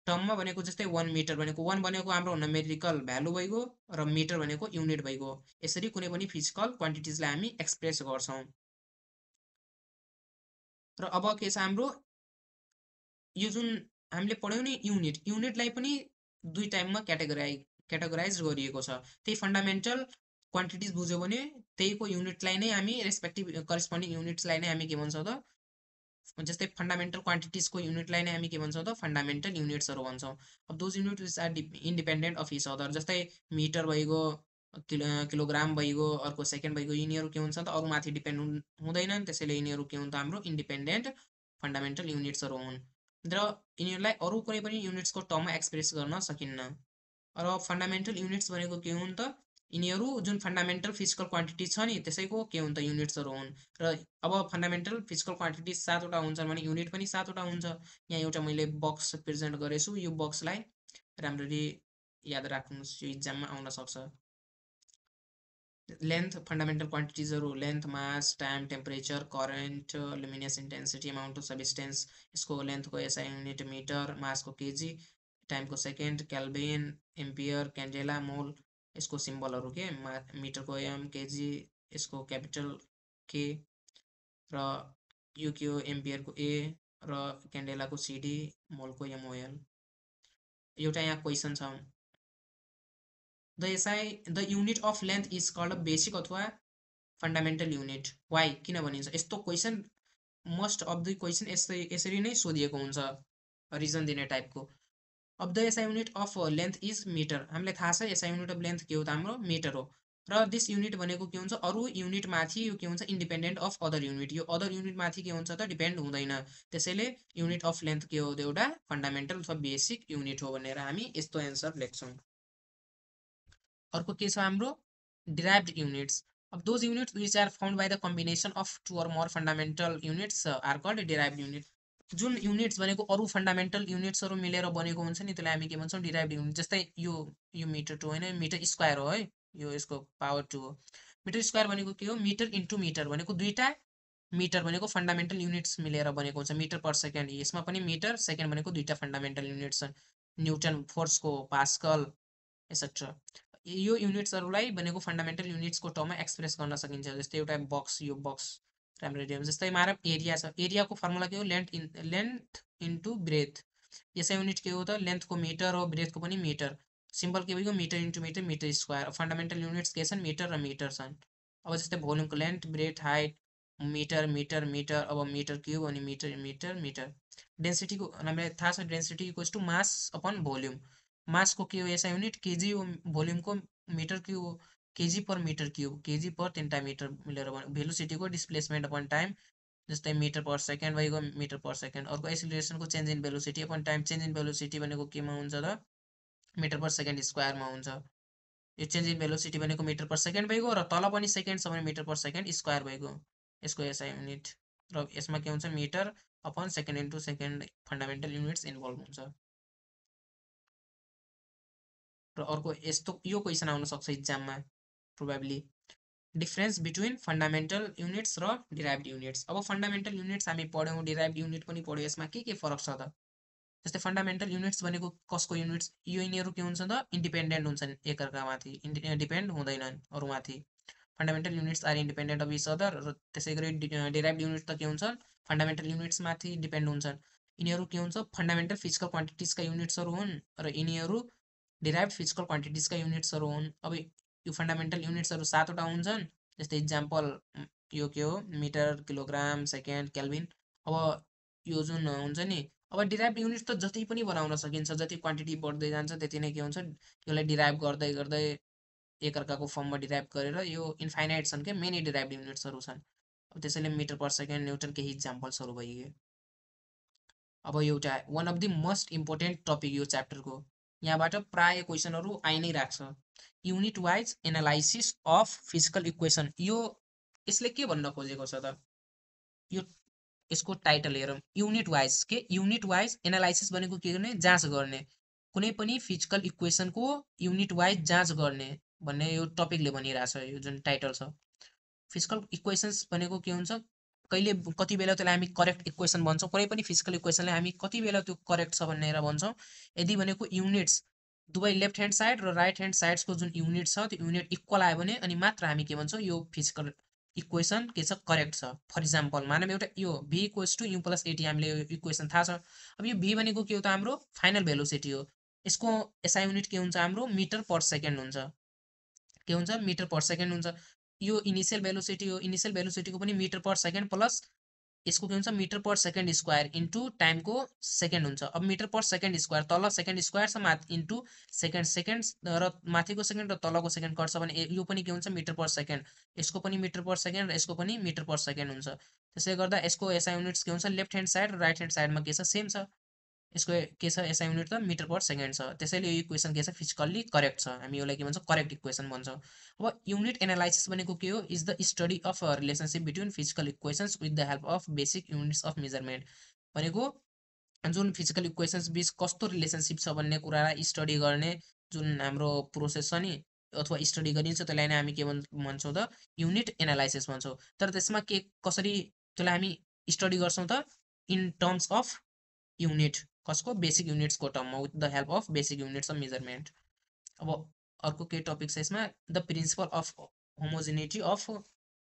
टर्ममा भनेको जस्तै 1 मिटर भनेको 1 भनेको हाम्रो न्युमेरिकल भ्यालु भइगयो र मिटर भनेको युनिट भइगयो। यसरी कुनै पनि फिजिकल क्वान्टिटिजलाई हामी एक्सप्रेस गर्छौँ। र अब के छ हाम्रो यो जुन हामीले पढ्यौँ नि युनिटलाई पनि दुई टाइममा क्याटेगोराइज गरिएको छ। त्यही फन्डामेन्टल क्वान्टिटिज बुझ्यो भने त्यहीको युनिटलाई नै हामी रेस्पेक्टिभ करेस्पोन्डिङ युनिट्सलाई नै हामी के भन्छौँ त जस्तै फन्डामेन्टल क्वान्टिटिजको युनिटलाई नै हामी के भन्छौँ त फन्डामेन्टल युनिट्सहरू भन्छौँ। अब those units are independent of each other, जस्तै मिटर भइगयो, किलोग्राम भइगयो, अर्को सेकेन्ड भइगयो, यिनीहरू के हुन्छ त अरूमाथि डिपेन्ड हुँदैनन्। त्यसैले यिनीहरू के हुन् त हाम्रो इन्डिपेन्डेन्ट फन्डामेन्टल युनिट्सहरू हुन् र यिनीहरूलाई अरू कुनै पनि युनिट्सको टर्ममा एक्सप्रेस गर्न सकिन्न। र फन्डामेन्टल युनिट्स भनेको के हुन् त यिनीहरू जुन फन्डामेन्टल फिजिकल क्वान्टिटी छ नि त्यसैको के हुन् त युनिट्सहरू हुन्। र अब फन्डामेन्टल फिजिकल क्वान्टिटी 7वटा हुन्छन् भने युनिट पनि 7वटा हुन्छ। यहाँ एउटा मैले बक्स प्रेजेन्ट गरेछु, यो बक्सलाई राम्ररी याद राख्नुहोस्, यो इक्जाममा आउन सक्छ। लेन्थ फन्डामेन्टल क्वान्टिटिजहरू length, mass, time, temperature, current, luminous intensity, amount of substance, यसको लेन्थको एसआई युनिट मिटर, मासको केजी, टाइमको second, kelvin, ampere, candela, mole, यसको सिम्बलहरू के मिटरको एम, केजी यसको क्यापिटल के, र यो के हो एम्पियरको ए र क्यान्डेलाको सिडी, मोलको एमओएल। एउटा यहाँ क्वेसन छ, the unit of length is called basic अथवा फन्डामेन्टल युनिट, वाइ किन भनिन्छ? यस्तो question most of the question यसरी नै सोधिएको हुन्छ रिजन दिने टाइपको। अब the SI unit of length is metre, हामीलाई थाहा छ एसआई युनिट अफ लेन्थ के हो त हाम्रो मिटर हो। र दिस युनिट भनेको के हुन्छ अरू युनिट माथि यो के हुन्छ इन्डिपेन्डेन्ट अफ अदर युनिट, यो अदर युनिट माथि के हुन्छ त डिपेन्ड हुँदैन। त्यसैले युनिट अफ लेन्थ के हो त एउटा फन्डामेन्टल अथवा बेसिक युनिट हो भनेर हामी यस्तो एन्सर लेख्छौँ। अर्को के छ हाम्रो डिराइभ्ड युनिट्स। अब those units which are found by the combination of two or more fundamental units are called derived unit. जुन युनिट्स भनेको अरू फन्डामेन्टल युनिट्सहरू मिलेर बनेको हुन्छ नि त्यसलाई हामी के भन्छौँ डिराइभ्ड युनिट। जस्तै यो मिटर 2 होइन, मिटर स्क्वायर हो है, यो यसको पावर 2 हो। मिटर स्क्वायर भनेको के हो मिटर इन्टु मिटर भनेको दुईवटा मिटर भनेको फन्डामेन्टल युनिट्स मिलेर बनेको हुन्छ। मिटर पर सेकेन्ड यसमा पनि मिटर सेकेन्ड भनेको दुईवटा फन्डामेन्टल युनिट्स छन्, न्युटन फोर्सको, पास्कल एसेट्रा। यो युनिट्सहरूलाई भनेको फन्डामेन्टल युनिट्सको टर्ममा एक्सप्रेस गर्न सकिन्छ। जस्तै एउटा बक्स, यो बक्स राम्ररी जस्तै मारौँ एरिया छ, एरियाको फर्मुला के हो लेन्थ इन्टु ब्रेथ। यसै युनिट के हो त लेन्थको मिटर हो, ब्रेथको पनि मिटर, सिम्पल के भइगयो metre into metre metre square. Fundamental units के छन् मिटर र मिटर छन्। अब जस्तै भोल्युमको length breadth height metre metre metre, अब मिटर क्युब अनि मिटर मिटर मिटर। डेन्सिटीको हामीलाई थाहा छ density equals to mass upon volume. मासको के हो यसै युनिट केजी हो, भोल्युमको मिटर क्युब हो, KG per metre cube, KG per 3टा मिटर मिलेर बन्यो। भेलोसिटीको डिस्प्लेसमेन्ट अपन टाइम, जस्तै मिटर पर सेकेन्ड भइगयो मिटर पर सेकेन्ड। अर्को एक्सिलरेसनको change in velocity upon time, change in velocity भनेको केमा हुन्छ त मिटर पर सेकेन्ड स्क्वायरमा हुन्छ। यो चेन्ज इन भेलोसिटी भनेको मिटर पर सेकेन्ड भइगयो र तल पनि सेकेन्ड छ भने मिटर पर सेकेन्ड स्क्वायर भइगयो यसको एसआई युनिट। र यसमा के हुन्छ metre upon second into second fundamental units involve हुन्छ। र अर्को यस्तो यो क्वेसन आउन सक्छ इक्जाममा probably, difference between fundamental units र डिराइभ्ड युनिट्स। अब फन्डामेन्टल युनिट्स हामी पढ्यौँ, डिराइभ्ड युनिट पनि पढ्यौँ, यसमा के फरक छ त? जस्तै फन्डामेन्टल युनिट्स भनेको कसको युनिट्स, यो यिनीहरू के हुन्छ त इन्डिपेन्डेन्ट हुन्छन् एकअर्कामाथि, डिपेन्ड हुँदैनन् अरूमाथि। Fundamental units are independent of each other. र त्यसै गरी डिराइभ्ड युनिट त के हुन्छन् फन्डामेन्टल युनिट्समाथि डिपेन्ड हुन्छन्। यिनीहरू के हुन्छ फन्डामेन्टल फिजिकल क्वान्टिटिजका युनिट्सहरू हुन् र यिनीहरू डिराइभ्ड फिजिकल क्वान्टिटिजका युनिट्सहरू हुन्। अब यो फन्डामेन्टल युनिट्सहरू 7वटा हुन्छन्। जस्तै इक्जाम्पल यो के हो मिटर, किलोग्राम, सेकेन्ड, केल्भिन। अब यो जुन हुन्छ नि, अब डिराइभ युनिट त जति पनि बनाउन सकिन्छ, जति क्वान्टिटी बढ्दै जान्छ त्यति नै के हुन्छ, यसलाई डिराइभ गर्दै गर्दै एकअर्काको फर्ममा डिराइभ गरेर यो इन्फाइनाइट छन् क्या, मेनी डिराइभ युनिट्सहरू छन्। अब त्यसैले मिटर पर सेकेन्ड न्युटन केही इक्जाम्पल्सहरू भइगयो। अब एउटा one of the most important topic यो च्याप्टरको, यहाँबाट प्राय क्वेसनहरू आइ नै राख्छ, unit wise analysis of physical equation. यो यसले के भन्न खोजेको छ त, यो यसको टाइटल हेरौँ, युनिट वाइज के, युनिट वाइज एनालाइसिस भनेको के गर्ने, जाँच गर्ने, कुनै पनि फिजिकल इक्वेसनको युनिट वाइज जाँच गर्ने भन्ने यो टपिकले भनिरहेछ, यो जुन टाइटल छ। फिजिकल इक्वेसन्स भनेको के हुन्छ, कहिले कति बेला त्यसलाई हामी करेक्ट इक्वेसन भन्छौँ, कुनै पनि फिजिकल इक्वेसनलाई हामी कति बेला त्यो करेक्ट छ भनेर भन्छौँ, यदि भनेको युनिट्स दुवै लेफ्ट ह्यान्ड साइड र राइट ह्यान्ड साइड्सको जुन युनिट छ त्यो युनिट इक्वल आयो भने अनि मात्र हामी के भन्छौँ, यो फिजिकल इक्वेसन के छ, करेक्ट छ। फर इक्जाम्पल मानव एउटा यो v equals to u plus a t, हामीले यो इक्वेसन थाहा छ। अब यो भी भनेको के हो त, हाम्रो फाइनल भेलोसिटी हो, यसको एसआई युनिट के हुन्छ, हाम्रो मिटर पर सेकेन्ड हुन्छ, के हुन्छ, मिटर पर सेकेन्ड हुन्छ। यो इनिसियल भेलोसिटी हो, इनिसियल भेलोसिटीको पनि मिटर पर सेकेन्ड प्लस यसको के हुन्छ, metre per second square into टाइमको सेकेन्ड हुन्छ। अब मिटर पर सेकेन्ड स्क्वायर, तल सेकेन्ड स्क्वायर छ, माथि इन्टु सेकेन्ड र माथिको सेकेन्ड र तलको सेकेन्ड गर्छ भने यो पनि के हुन्छ, मिटर पर सेकेन्ड, यसको पनि मिटर पर सेकेन्ड र यसको पनि मिटर पर सेकेन्ड हुन्छ। त्यसले गर्दा यसको एसआई युनिट्स के हुन्छ, लेफ्ट ह्यान्ड साइड र राइट ह्यान्ड साइडमा के छ, सेम छ, यसको के छ, एसआई युनिट त मिटर पर सेकेन्ड छ। त्यसैले यो इक्वेसन के छ, फिजिकल्ली करेक्ट छ, हामी यसलाई के भन्छौँ, करेक्ट इक्वेसन भन्छौँ। अब युनिट एनालाइसिस भनेको के हो, is the study of relationship between physical equations with the help of basic units of measurement, भनेको जुन फिजिकल इक्वेसन्स बिच कस्तो रिलेसनसिप छ भन्ने कुरालाई स्टडी गर्ने जुन हाम्रो प्रोसेस छ नि, अथवा स्टडी गरिन्छ, त्यसलाई नै हामी के भन्छौँ त, युनिट एनालाइसिस भन्छौँ। तर त्यसमा के कसरी त्यसलाई हामी स्टडी गर्छौँ त, इन टर्म्स अफ युनिट, कसको, बेसिक युनिट्सको टर्ममा, with the help of basic units of measurement. अब अर्को के टपिक छ यसमा, the principle of homogeneity of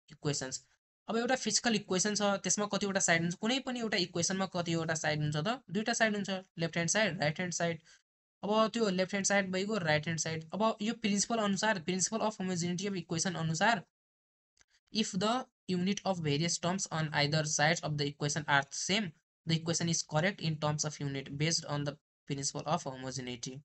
equations. अब एउटा फिजिकल इक्वेसन छ, त्यसमा कतिवटा साइड हुन्छ, कुनै पनि एउटा इक्वेसनमा कतिवटा साइड हुन्छ त, दुईवटा साइड हुन्छ, left hand side, right hand side. अब त्यो लेफ्ट ह्यान्ड साइड भइगयो, राइट ह्यान्ड साइड। अब यो प्रिन्सिपल अनुसार, principal of homogeneity of equation अनुसार, if the unit of various terms on either sides of the equation are same, the equation is correct in terms of unit based on the principle of homogeneity।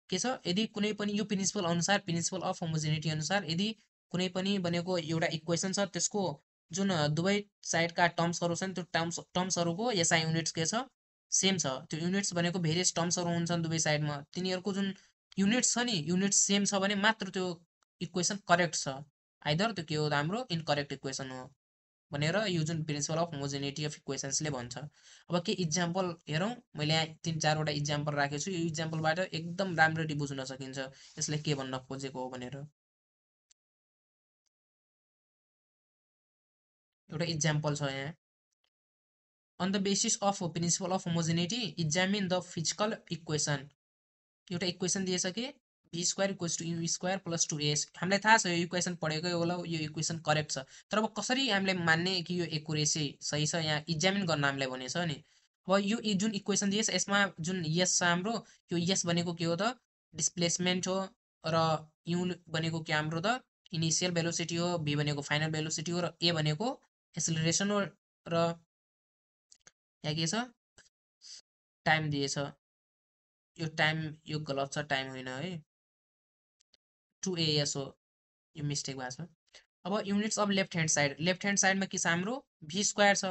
के छ, यदि कुनै पनि यो principal अनुसार, principal of homogeneity अनुसार, यदि कुनै पनि बनेको एउटा इक्वेसन छ, त्यसको जुन दुवै साइडका टर्म्सहरू छन्, त्यो टर्म्सहरूको एसआई युनिट्स के छ, सेम छ। त्यो युनिट्स भनेको भेरियस टर्म्सहरू हुन्छन् दुवै साइडमा, तिनीहरूको जुन युनिट्स छ नि, युनिट्स सेम छ भने मात्र त्यो इक्वेसन करेक्ट छ, आइदर त्यो के हो, हाम्रो इनकरेक्ट इक्वेसन हो भनेर यो जुन प्रिन्सिपल अफ होमोजेनिटी अफ इक्वेसन्सले भन्छ। अब के इक्जाम्पल हेरौँ, मैले यहाँ 3-4वटा इक्जाम्पल राखेको छु, यो इक्जाम्पलबाट एकदम राम्ररी बुझ्न सकिन्छ यसले के भन्न खोजेको हो भनेर। एउटा इक्जाम्पल छ यहाँ, on the basis of principle of homogeneity examine the physical equation. एउटा इक्वेसन दिएछ कि v square equals to u square plus 2as, हामीलाई थाहा छ यो इक्वेसन पढेकै होला, यो इक्वेसन करेक्ट छ। तर अब कसरी हामीले मान्ने कि यो एकुरेसी सही छ, यहाँ इक्जामिन गर्न हामीलाई भनेछ नि। अब यो जुन इक्वेसन दिएछ यसमा जुन यस छ हाम्रो, यो यस भनेको के हो त, डिस्प्लेसमेन्ट हो, र यु भनेको के हाम्रो त, इनिसियल भेलोसिटी हो, भी भनेको फाइनल भेलोसिटी हो, र ए भनेको एक्सिलरेसन हो, र यहाँ के छ, टाइम दिएछ। यो टाइम यो गलत छ, टाइम होइन है, 2as हो, यो मिस्टेक भएको छ। अब units of left hand side, left hand साइडमा के छ हाम्रो, भी स्क्वायर छ,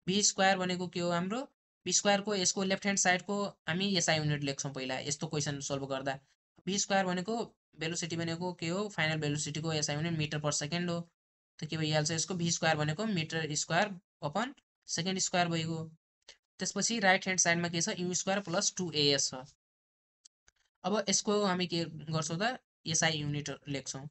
भी स्क्वायर भनेको के हो हाम्रो, भी स्क्वायरको यसको लेफ्ट ह्यान्ड साइडको हामी एसआई युनिट लेख्छौँ पहिला यस्तो क्वेसन सोल्भ गर्दा। भी स्क्वायर भनेको भेलोसिटी भनेको के हो, फाइनल भेलोसिटीको SI unit metre per second हो, त के भइहाल्छ यसको, भी स्क्वायर भनेको metre square upon second square भइगयो। त्यसपछि राइट ह्यान्ड साइडमा के छ, यु स्क्वायर प्लस 2as छ। अब यसको हामी के गर्छौँ त, एसआई युनिट लेख्छौँ।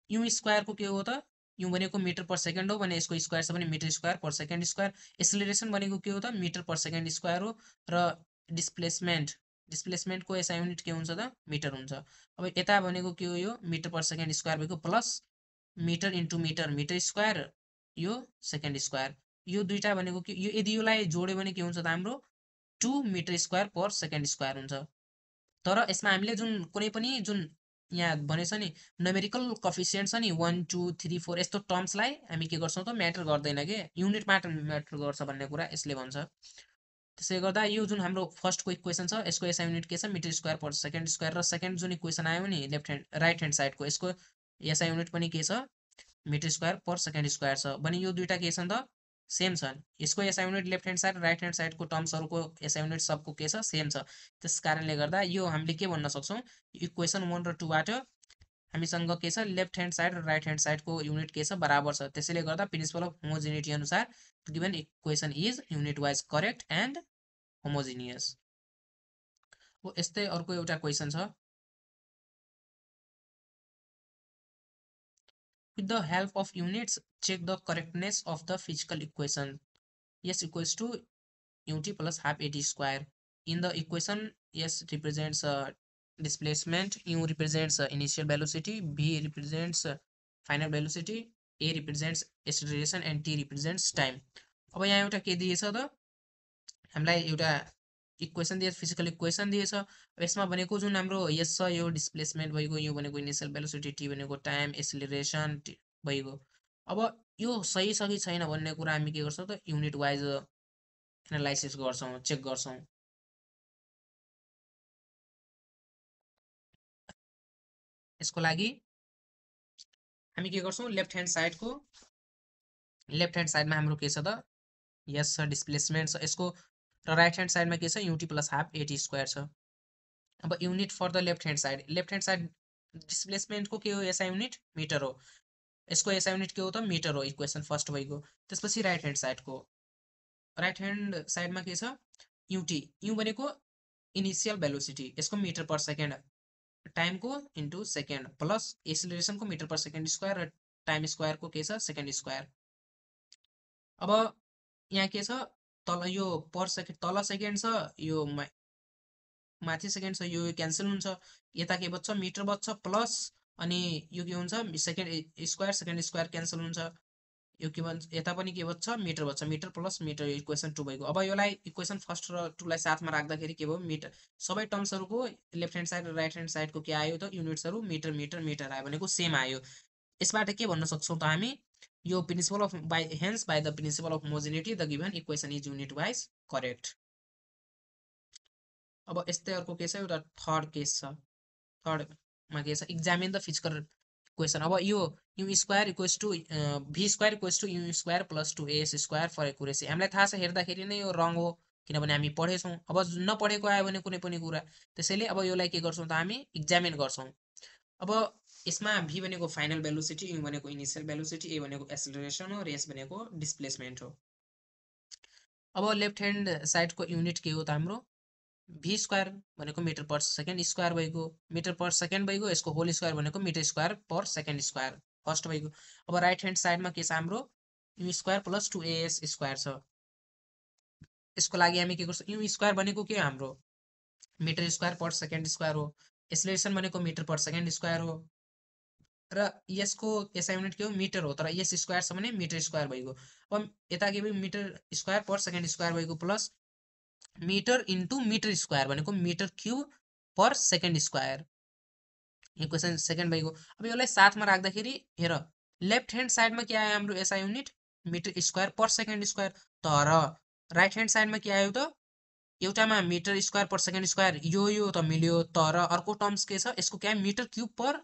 यु स्क्वायरको के हो त, यु भनेको मिटर पर सेकेन्ड हो भने यसको स्क्वायर छ भने metre square per second square. Acceleration भनेको के हो त, मिटर पर सेकेन्ड स्क्वायर हो, र डिस्प्लेसमेन्ट, डिस्प्लेसमेन्टको एसआई युनिट के हुन्छ त, मिटर हुन्छ। अब यता भनेको के हो, यो मिटर पर सेकेन्ड स्क्वायर भएको plus metre into metre, metre square, यो सेकेन्ड स्क्वायर, यो दुईटा भनेको के, यो यदि योलाई जोड्यो भने के हुन्छ त हाम्रो 2 metre square per second square हुन्छ। तर यसमा हामीले जुन कुनै पनि जुन यहाँ भनेछ नि न्युमेरिकल कोफिसिएन्ट छ नि 1 2 3 4 यस्तो टर्म्सलाई हामी के गर्छौँ त म्याटर गर्दैन के युनिट म्याटर गर्छ भन्ने कुरा यसले भन्छ। त्यसले गर्दा यो जुन हाम्रो फर्स्टको इक्वेसन छ यसको एसआई युनिट के छ metre square per second square र सेकेन्ड जुन इक्वेसन आयो नि राइट ह्यान्ड साइडको यसको एसआई युनिट पनि के छ metre square per second square छ भने यो दुईटा के छन् त सेम छन्। यसको SI unit left hand side right hand साइडको टर्म्सहरूको एसआई युनिट सबको के छ सेम छ। त्यस कारणले गर्दा यो हामीले के भन्न सक्छौँ इक्वेसन 1 र 2 बाट हामीसँग के छ लेफ्ट ह्यान्ड साइड र राइट ह्यान्ड साइडको युनिट के छ बराबर छ। त्यसैले गर्दा प्रिन्सिपल अफ होमोजिनिटी अनुसार given equation is unit wise correct and homogeneous. यस्तै अर्को एउटा क्वेसन छ with the help of units check the correctness of the physical equation s equals to ut plus half at square. In the equation s represents displacement, u represents initial velocity, v represents final velocity, a represents acceleration and t represents time. अब यहाँ एउटा के दिएछ त हामीलाई एउटा equation दिएछ physical equation दिएछ। यसमा भनेको जुन हाम्रो यस छ यो डिस्प्लेसमेन्ट भइगयो यो भनेको इनिसियल भेलोसिटी टी भनेको टाइम एसिलरेसन भइगयो। अब यो सही छ कि छैन भन्ने कुरा हामी के गर्छौँ त युनिट वाइज एनालाइसिस गर्छौँ चेक गर्छौँ। यसको लागि हामी के गर्छौँ लेफ्ट ह्यान्ड साइडमा हाम्रो के छ त यस छ डिस्प्लेसमेन्ट छ यसको र राइट ह्यान्ड साइडमा के छ u t plus half a t square छ। अब unit for the left hand side डिस्प्लेसमेन्टको के हो एसआई युनिट मिटर हो। यसको एसआई युनिट के हो त मिटर हो इक्वेसन फर्स्ट भइगयो। त्यसपछि राइट ह्यान्ड साइडमा के छ युटी यु भनेको इनिसियल भेलोसिटी यसको मिटर पर सेकेन्ड टाइमको इन्टु सेकेन्ड प्लस एसिलरेसनको मिटर पर सेकेन्ड स्क्वायर र टाइम स्क्वायरको के छ सेकेन्ड स्क्वायर। अब यहाँ के छ तल यो पर सेकेन्ड तल सेकेन्ड छ यो माथि सेकेन्ड छ यो क्यान्सल हुन्छ यता के बच्छ मिटर बच्छ प्लस अनि यो के हुन्छ सेकेन्ड स्क्वायर क्यान्सल हुन्छ यो के भन्छ यता पनि के बच्छ मिटर प्लस मिटर इक्वेसन 2 भइगयो। अब यसलाई इक्वेसन फर्स्ट र 2 लाई साथमा राख्दाखेरि के भयो मिटर सबै टर्म्सहरूको लेफ्ट ह्यान्ड साइड र राइट ह्यान्ड साइडको के आयो त युनिट्सहरू मिटर आयो भनेको सेम आयो। यसबाट के भन्न सक्छौँ त हामी यो principal of by the principle of homogeneity the given equation is unit wise correct. अब यस्तै अर्को के छ एउटा थर्ड केस छ थर्डमा के छ एक्जामिन द फिजिकल इक्वेसन। अब यो u square equals to v square equals to u square plus 2as square for accuracy. हामीलाई थाहा छ हेर्दाखेरि नै यो रङ हो किनभने हामी पढेछौँ। अब नपढेको आयो भने कुनै पनि कुरा त्यसैले अब यसलाई के गर्छौँ त हामी एक्जामिन गर्छौँ। अब यसमा भी भनेको फाइनल भेलोसिटी यु भनेको इनिसियल भेलोसिटी ए भनेको एसिलरेसन हो र एस भनेको डिस्प्लेसमेन्ट हो। अब लेफ्ट ह्यान्ड साइडको युनिट के हो त हाम्रो भी स्क्वायर भनेको मिटर पर सेकेन्ड स्क्वायर भइगयो मिटर पर सेकेन्ड भइगयो यसको होल स्क्वायर भनेको metre square per second square first भइगयो। अब राइट ह्यान्ड साइडमा के छ हाम्रो you square plus 2as square छ। यसको लागि हामी के गर्छौँ यु स्क्वायर भनेको के हाम्रो metre square per second square हो एसिलरेसन भनेको मिटर पर सेकेन्ड स्क्वायर हो र यसको एसआई युनिट के हो मिटर हो तर यस स्क्वायर छ भने मिटर स्क्वायर भइगयो। अब यता के भयो metre square per second square भइगयो plus metre into metre square भनेको metre cube per second square equation second भइगयो। अब यसलाई साथमा राख्दाखेरि हेर लेफ्ट ह्यान्ड साइडमा के आयो हाम्रो SI unit metre square per second square तर राइट ह्यान्ड साइडमा के आयो त एउटामा metre square per second square यो त मिल्यो तर अर्को टर्म्स के छ यसको क्या metre cube per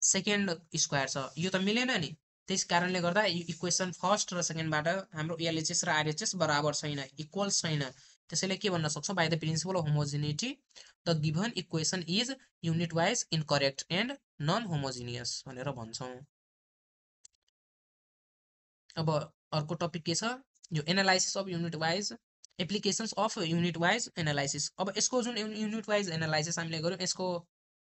second square छ यो त मिलेन नि। त्यस कारणले गर्दा इक्वेसन फर्स्ट र सेकेन्डबाट हाम्रो एलएचएस र आरएचएस बराबर छैन इक्वल छैन। त्यसैले के भन्न सक्छौँ by the principle of homogeneity the given equation is unit wise incorrect and non homogeneous भनेर भन्छौँ। अब अर्को टपिक के छ यो analysis of unit wise applications of unit wise analysis. अब यसको जुन युनिट वाइज एनालाइसिस हामीले गऱ्यौँ यसको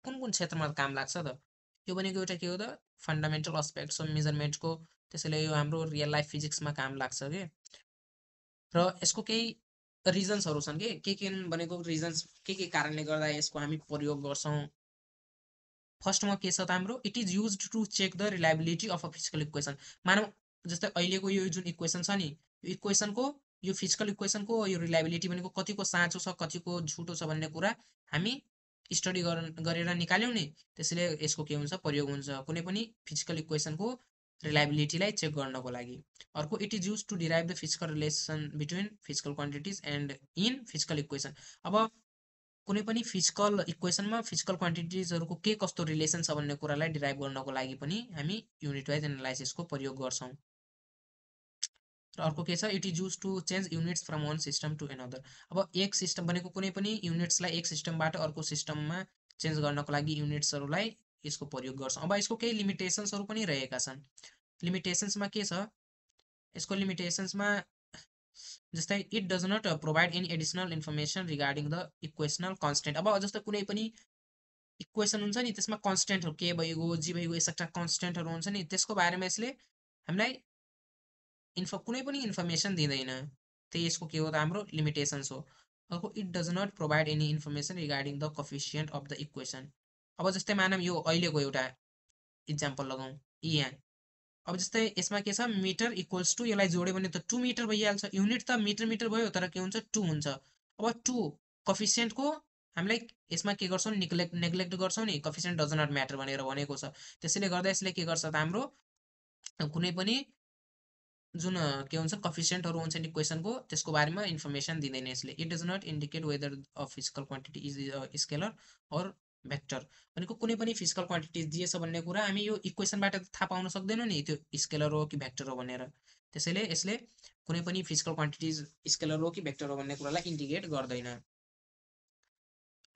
कुन कुन क्षेत्रमा काम लाग्छ त यो भनेको एउटा के हो त फन्डामेन्टल अस्पेक्ट्स अफ मेजरमेन्टको त्यसैले यो हाम्रो रियल लाइफ फिजिक्समा काम लाग्छ के र यसको केही रिजन्सहरू छन् के भनेको रिजन्स के कारणले गर्दा यसको हामी प्रयोग गर्छौँ। फर्स्टमा के छ त हाम्रो it is use to check the reliability of a physical equation. मानौ जस्तै अहिलेको यो जुन इक्वेसन छ नि यो इक्वेसनको यो फिजिकल इक्वेसनको यो रिलायबिलिटी भनेको कतिको साँचो छ कतिको झुटो छ भन्ने कुरा हामी स्टडी गरेर निकाल्यौँ नि, त्यसैले यसको के हुन्छ, प्रयोग हुन्छ कुनै पनि फिजिकल इक्वेसनको रिलायबिलिटीलाई चेक गर्नको लागि। अर्को, it is use to derive the physical relation between physical quantities and in physical equation. अब कुनै पनि फिजिकल इक्वेसनमा फिजिकल क्वान्टिटिजहरूको के कस्तो रिलेसन छ भन्ने कुरालाई डिराइभ गर्नको लागि पनि हामी युनिट वाइज एनालाइसिसको प्रयोग गर्छौँ। र अर्को के छ, it is use to change units from one system to another. अब एक सिस्टम भनेको कुनै पनि युनिट्सलाई एक सिस्टमबाट अर्को सिस्टममा चेन्ज गर्नको लागि युनिट्सहरूलाई यसको प्रयोग गर्छौँ। अब यसको केही लिमिटेसन्सहरू पनि रहेका छन्। लिमिटेसन्समा के छ, यसको लिमिटेसन्समा जस्तै it does not provide any additional information regarding the equational constant. अब जस्तो कुनै पनि इक्वेसन हुन्छ नि, त्यसमा कन्सटेन्टहरू के भइगयो, जी भइगयो, एक्सेट्रा कन्सटेन्टहरू हुन्छ नि, त्यसको बारेमा यसले हामीलाई कुनै पनि इन्फर्मेसन दिँदैन। त्यही यसको के हो त, हाम्रो लिमिटेसन्स हो। अर्को, it does not provide any information regarding the coefficient of the equation. अब जस्तै मानौँ यो अहिलेको एउटा इक्जाम्पल लगाउँ, यहाँ अब जस्तै यसमा के छ, मिटर इक्वल्स टू, यसलाई जोड्यो भने त 2 मिटर भइहाल्छ। युनिट त मिटर मिटर भयो, तर के हुन्छ, 2 हुन्छ। अब 2 कोफिसिएन्टको हामीलाई यसमा के गर्छौँ, नेग्लेक्ट गर्छौँ नि, कोफिसिएन्ट डज नट म्याटर भनेर भनेको छ। त्यसैले गर्दा यसले के गर्छ त, हाम्रो कुनै पनि जुन के हुन्छ कोफिसिएन्टहरू हुन्छ इक्वेसनको, त्यसको बारेमा इन्फर्मेसन दिँदैन यसले। It does not indicate whether a physical quantity is scalar or vector. भनेको कुनै पनि फिजिकल क्वान्टिटी दिएछ भन्ने कुरा हामी यो इक्वेसनबाट थाहा पाउन सक्दैनौँ नि, त्यो स्केलर हो कि भेक्टर हो भनेर। त्यसैले यसले कुनै पनि फिजिकल क्वान्टिटिज स्केलर हो कि भेक्टर हो भन्ने कुरालाई इन्डिकेट गर्दैन।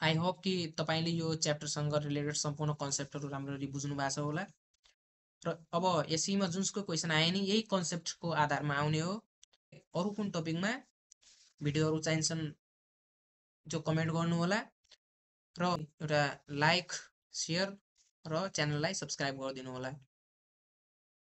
आई होप कि तपाईँले यो च्याप्टरसँग रिलेटेड सम्पूर्ण कन्सेप्टहरू राम्ररी बुझ्नु भएको छ होला। र अब यसैमा जुनसुकै क्वेसन आए नि यही कन्सेप्टको आधारमा आउने हो। अरू कुन टपिकमा भिडियोहरू चाहिन्छन् त्यो कमेन्ट गर्नु होला, र एउटा लाइक, सेयर र च्यानललाई सब्सक्राइब गरिदिनु होला।